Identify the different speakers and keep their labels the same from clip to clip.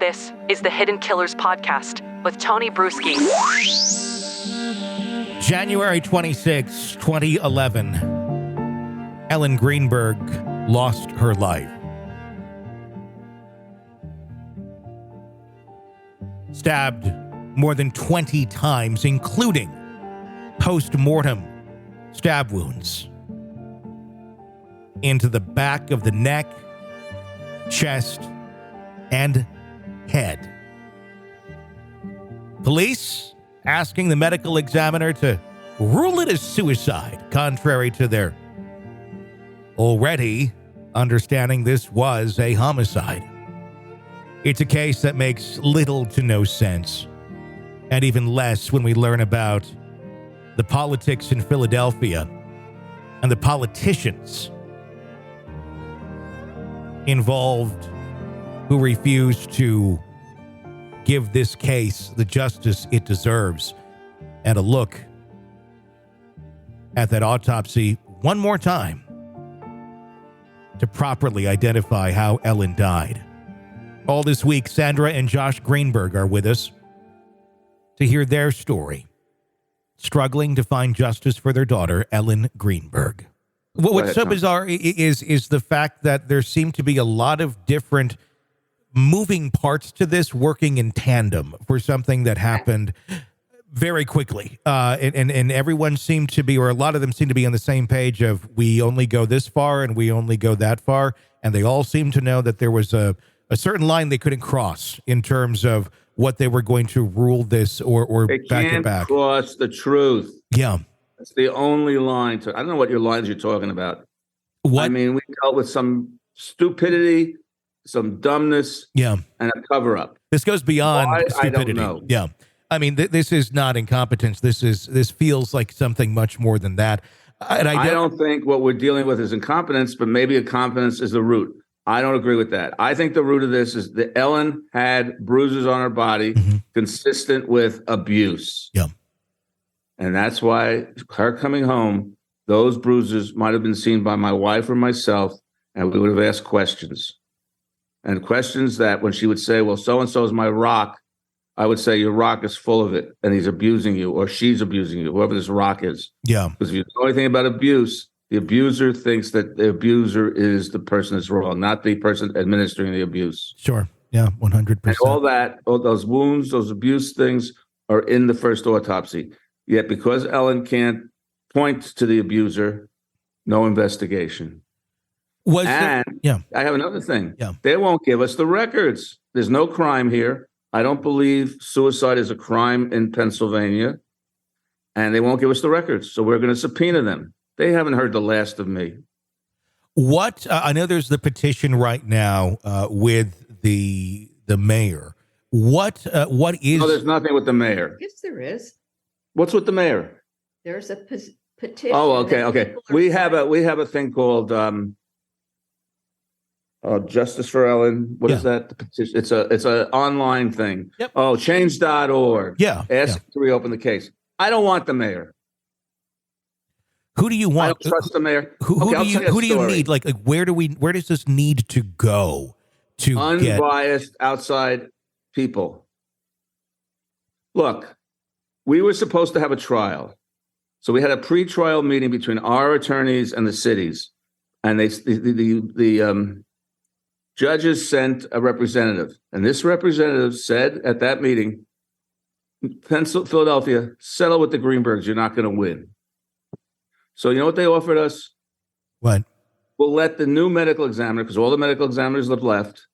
Speaker 1: This is the Hidden Killers Podcast with Tony Brueski.
Speaker 2: January 26, 2011, Ellen Greenberg lost her life. Stabbed more than 20 times, including post-mortem stab wounds into the back of the neck, chest, and head. Police asking the medical examiner to rule it as suicide, contrary to their already understanding this was a homicide. It's a case that makes little to no sense, and even less when we learn about the politics in Philadelphia and the politicians involved who refuse to give this case the justice it deserves. And a look at that autopsy one more time to properly identify how Ellen died. All this week, Sandra and Josh Greenberg are with us to hear their story, struggling to find justice for their daughter, Ellen Greenberg. What's so bizarre is the fact that there seem to be a lot of different moving parts to this working in tandem for something that happened very quickly. And everyone seemed to be, or a lot of them seem to be on the same page of we only go this far and we only go that far. And they all seem to know that there was a certain line they couldn't cross in terms of what they were going to rule this or
Speaker 3: they
Speaker 2: back
Speaker 3: can't
Speaker 2: it back.
Speaker 3: Cross the truth.
Speaker 2: Yeah.
Speaker 3: That's the only line. I don't know what your lines you're talking about.
Speaker 2: What?
Speaker 3: I mean, we dealt with some stupidity, some dumbness,
Speaker 2: and
Speaker 3: a cover-up.
Speaker 2: This goes beyond stupidity.
Speaker 3: I don't know.
Speaker 2: Yeah. I mean, this is not incompetence. This feels like something much more than that. And I
Speaker 3: don't think what we're dealing with is incompetence, but maybe incompetence is the root. I don't agree with that. I think the root of this is that Ellen had bruises on her body consistent with abuse.
Speaker 2: Yeah.
Speaker 3: And that's why her coming home, those bruises might have been seen by my wife or myself, and we would have asked questions. And questions that when she would say, well, so-and-so is my rock, I would say your rock is full of it, and he's abusing you, or she's abusing you, whoever this rock is.
Speaker 2: Yeah.
Speaker 3: Because if you know anything about abuse, the abuser thinks that the abuser is the person that's wrong, not the person administering the abuse.
Speaker 2: Sure. Yeah, 100%.
Speaker 3: And all those wounds, those abuse things are in the first autopsy. Yet because Ellen can't point to the abuser, no investigation. I have another thing.
Speaker 2: Yeah.
Speaker 3: They won't give us the records. There's no crime here. I don't believe suicide is a crime in Pennsylvania, and they won't give us the records. So we're going to subpoena them. They haven't heard the last of me.
Speaker 2: What I know there's the petition right now with the mayor. What is?
Speaker 3: No, there's nothing with the mayor.
Speaker 4: Yes, there is.
Speaker 3: What's with the mayor?
Speaker 4: There's a petition.
Speaker 3: Oh, okay. We have a thing called Justice for Ellen. What is that? The petition. It's an online thing.
Speaker 2: Yep.
Speaker 3: Oh, change.org.
Speaker 2: Yeah.
Speaker 3: Ask to reopen the case. I don't want the mayor.
Speaker 2: Who do you want?
Speaker 3: I don't trust the mayor.
Speaker 2: Who do you need? Like where does this need to go to
Speaker 3: unbiased outside people? Look, we were supposed to have a trial. So we had a pre-trial meeting between our attorneys and the cities. And the judges sent a representative. And this representative said at that meeting, Philadelphia, settle with the Greenbergs. You're not going to win. So you know what they offered us?
Speaker 2: What?
Speaker 3: We'll let the new medical examiner, because all the medical examiners have left,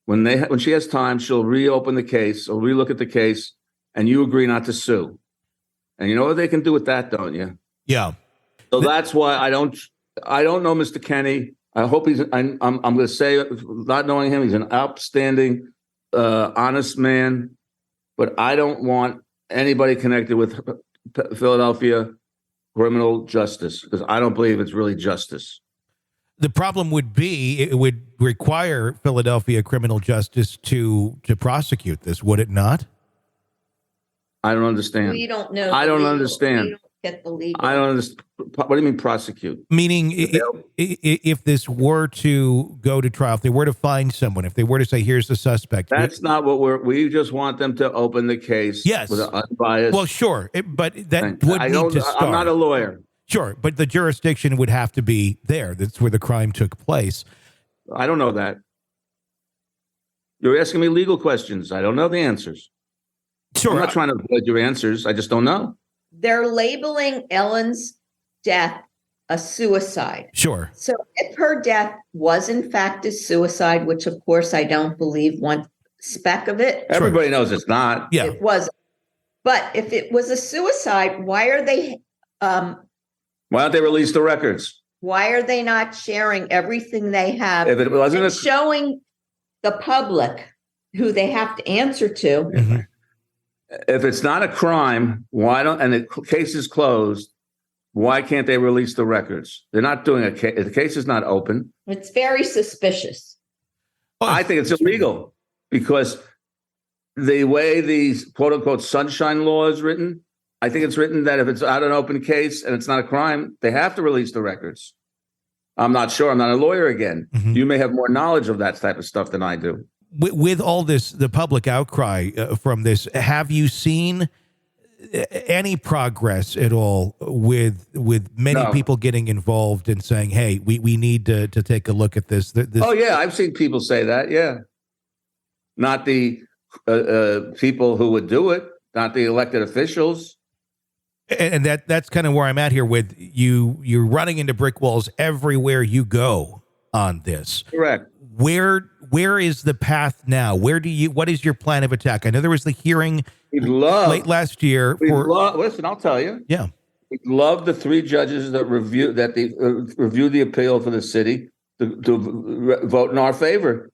Speaker 3: when she has time, she'll reopen the case or relook at the case, and you agree not to sue. And you know what they can do with that, don't you?
Speaker 2: Yeah.
Speaker 3: So that's why I don't know Mr. Kenny. I hope I'm going to say, not knowing him, he's an upstanding, honest man. But I don't want anybody connected with Philadelphia criminal justice, because I don't believe it's really justice.
Speaker 2: The problem would be it would require Philadelphia criminal justice to prosecute this, would it not?
Speaker 3: I don't understand.
Speaker 4: We don't know.
Speaker 3: I don't understand.
Speaker 4: get the legal.
Speaker 3: I don't understand. What do you mean prosecute?
Speaker 2: Meaning, if this were to go to trial, if they were to find someone, if they were to say, here's the suspect.
Speaker 3: That's not what we just want them to open the case.
Speaker 2: Yes.
Speaker 3: With an unbiased.
Speaker 2: Well, sure. But that would need to start.
Speaker 3: I'm not a lawyer.
Speaker 2: Sure. But the jurisdiction would have to be there. That's where the crime took place.
Speaker 3: I don't know that. You're asking me legal questions. I don't know the answers.
Speaker 2: Sure.
Speaker 3: I'm not trying to avoid your answers. I just don't know.
Speaker 4: They're labeling Ellen's death a suicide.
Speaker 2: Sure.
Speaker 4: So if her death was in fact a suicide, which of course I don't believe one speck of it.
Speaker 3: Everybody knows it's not.
Speaker 2: Yeah.
Speaker 4: It wasn't. But if it was a suicide, why are they
Speaker 3: Why don't they release the records?
Speaker 4: why are they not sharing everything they have
Speaker 3: If it wasn't
Speaker 4: and
Speaker 3: a,
Speaker 4: showing the public who they have to answer to?
Speaker 2: Mhm.
Speaker 3: if it's not a crime, why don't and the case is closed? Why can't they release the records? They're not doing a case. The case is not open.
Speaker 4: It's very suspicious.
Speaker 2: Oh,
Speaker 3: I think it's illegal because the way these quote unquote sunshine law is written, I think it's written that if it's not an open case and it's not a crime, they have to release the records. I'm not sure. I'm not a lawyer again.
Speaker 2: Mhm.
Speaker 3: You may have more knowledge of that type of stuff than I do.
Speaker 2: With all this, the public outcry from this, have you seen any progress at all with many
Speaker 3: No.
Speaker 2: people getting involved and saying, hey, we need to take a look at this?
Speaker 3: Oh, yeah. I've seen people say that. Yeah. Not the people who would do it, not the elected officials.
Speaker 2: And that's kind of where I'm at here with you. You're running into brick walls everywhere you go on this.
Speaker 3: Correct.
Speaker 2: Where is the path now? What is your plan of attack? I know there was the hearing late last year.
Speaker 3: Listen, I'll tell you.
Speaker 2: Yeah.
Speaker 3: We love the three judges that reviewed the appeal for the city to vote in our favor.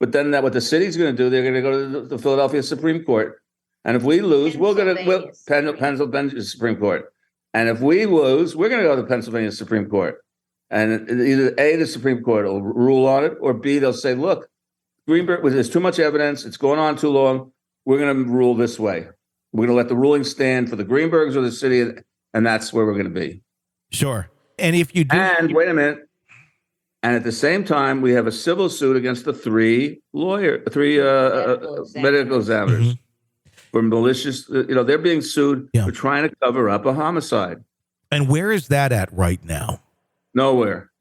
Speaker 3: But then what the city's going to do, they're going to go to the Philadelphia Supreme Court. And if we lose, Pennsylvania Supreme Court. And if we lose, we're going to go to the Pennsylvania Supreme Court. And either A, the Supreme Court will rule on it, or B, they'll say, look, Greenberg, there's too much evidence. It's going on too long. We're going to rule this way. We're going to let the ruling stand for the Greenbergs or the city, and that's where we're going to be.
Speaker 2: Sure. And if you do...
Speaker 3: And wait a minute. And at the same time, we have a civil suit against the three medical examiners for malicious, they're being sued for trying to cover up a homicide.
Speaker 2: And where is that at right now?
Speaker 3: Nowhere.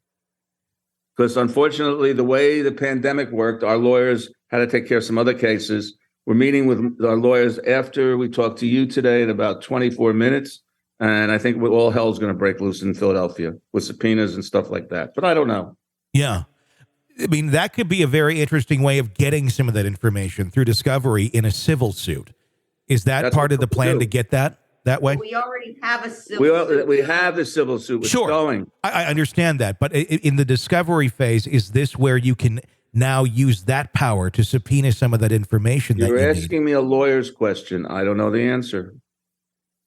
Speaker 3: Because unfortunately, the way the pandemic worked, our lawyers had to take care of some other cases. We're meeting with our lawyers after we talk to you today in about 24 minutes. And I think all hell's going to break loose in Philadelphia with subpoenas and stuff like that. But I don't know.
Speaker 2: Yeah. I mean, that could be a very interesting way of getting some of that information through discovery in a civil suit. Is that part of the plan to get that way?
Speaker 4: We already have a civil suit.
Speaker 3: We have the civil suit.
Speaker 2: Sure.
Speaker 3: Going.
Speaker 2: I understand that. But in the discovery phase, is this where you can now use that power to subpoena some of that information?
Speaker 3: You're asking me a lawyer's question. I don't know the answer.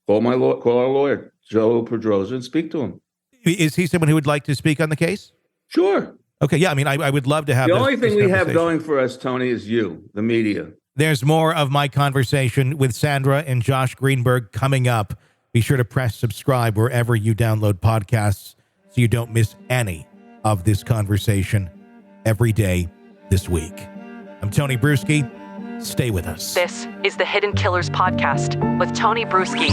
Speaker 3: Call our lawyer, Joe Pedroza, and speak to him.
Speaker 2: Is he someone who would like to speak on the case?
Speaker 3: Sure.
Speaker 2: Okay. Yeah. I mean, I would love to have
Speaker 3: the only thing we have
Speaker 2: conversation
Speaker 3: going for us, Tony, is you, the media.
Speaker 2: There's more of my conversation with Sandra and Josh Greenberg coming up. Be sure to press subscribe wherever you download podcasts so you don't miss any of this conversation every day this week. I'm Tony Brueski. Stay with us.
Speaker 1: This is the Hidden Killers Podcast with Tony Brueski.